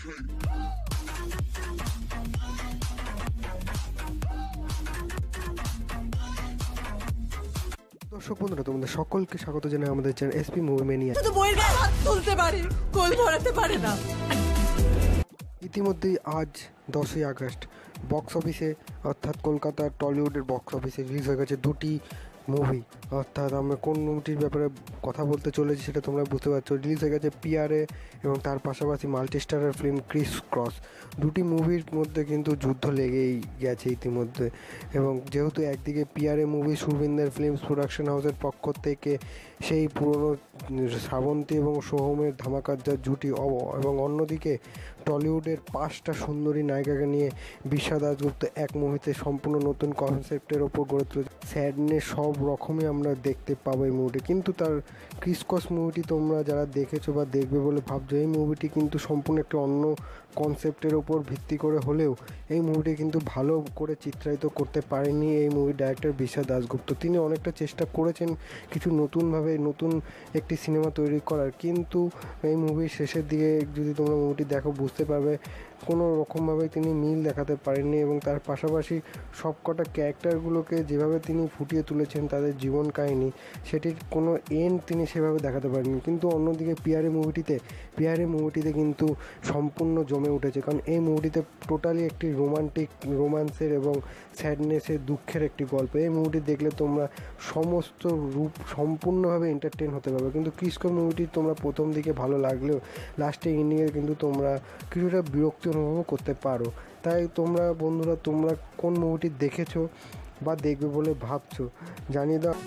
দর্শক বন্ধুরা, তোমাদের সকলকে স্বাগত জানাই আমাদের চ্যানেল এসপি মুভি ম্যানিয়া। শুধু বইয়ের গায়ে হাত তুলতে পারে, কোল ভরাতে পারে না। ইতিমধ্যেই আজ 10ই আগস্ট বক্স অফিসে অর্থাৎ কলকাতার টলিউডের বক্স অফিসে রিলিজ হয়ে গেছে দুটি মুভি। অর্থাৎ আমরা কোন মুভিটির ব্যাপারে কথা বলতে চলেছি সেটা তোমরা বুঝতে পারছো। রিলিজ হয়ে গেছে পিআরএ এবং তার পাশাপাশি মাল্টিস্টারের ফিল্ম ক্রিস ক্রস। দুটি মুভির মধ্যে কিন্তু যুদ্ধ লেগেই গেছে ইতিমধ্যে। এবং যেহেতু একদিকে পিআরএ মুভি সুরবিন্দার ফিল্মস প্রোডাকশন হাউসের পক্ষ থেকে সেই পুরনো শ্রাবন্তী এবং সোহমের ধামাকাজ্জার জুটি, এবং অন্যদিকে টলিউডের 5টা সুন্দরী নায়িকাকে নিয়ে বিশ্বা দাশগুপ্ত এক মুভিতে সম্পূর্ণ নতুন কনসেপ্টের ওপর গড়ে তুলেছে। স্যাডনেস সব রকমই আমরা দেখতে পাবো এই মুভিটি। কিন্তু তার ক্রিস ক্রস মুভিটি তোমরা যারা দেখেছো বা দেখবে বলে ভাবছো, এই মুভিটি কিন্তু সম্পূর্ণ একটি অন্য কনসেপ্টের ওপর ভিত্তি করে হলেও এই মুভিটি কিন্তু ভালো করে চিত্রায়িত করতে পারেনি এই মুভির ডাইরেক্টর বিশ্বা দাশগুপ্ত। তিনি অনেকটা চেষ্টা করেছেন কিছু নতুনভাবে নতুন একটি সিনেমা তৈরি করার, কিন্তু এই মুভির শেষের দিকে যদি তোমরা মুভিটি দেখো বুঝতে পারবে কোনো রকমভাবে তিনি মিল দেখাতে পারেননি। এবং তার পাশাপাশি সবকটা ক্যারেক্টারগুলোকে যেভাবে তিনি ফুটিয়ে তুলেছেন তাদের জীবন কাহিনী, সেটির কোনো এন্ড তিনি সেভাবে দেখাতে পারেননি। কিন্তু অন্যদিকে পিআরএ মুভিটিতে কিন্তু সম্পূর্ণ জমে উঠেছে, কারণ এই মুভিটিতে টোটালি একটি রোমান্সের এবং স্যাডনেসের দুঃখের একটি গল্প। এই মুভিটি দেখলে তোমরা সমস্ত রূপ সম্পূর্ণভাবে এন্টারটেন হতে পারবে। কিন্তু ক্রিস ক্রস মুভিটি তোমরা প্রথম দিকে ভালো লাগলেও লাস্টে এন্ডিংয়ে কিন্তু তোমরা কিছুটা বিরক্তি অনুভব করতে পারো। তাই তোমরা বন্ধুরা, তোমরা কোন মুভিটি দেখেছো বা দেখবে বলে ভাবছো জানিয়ে দাও।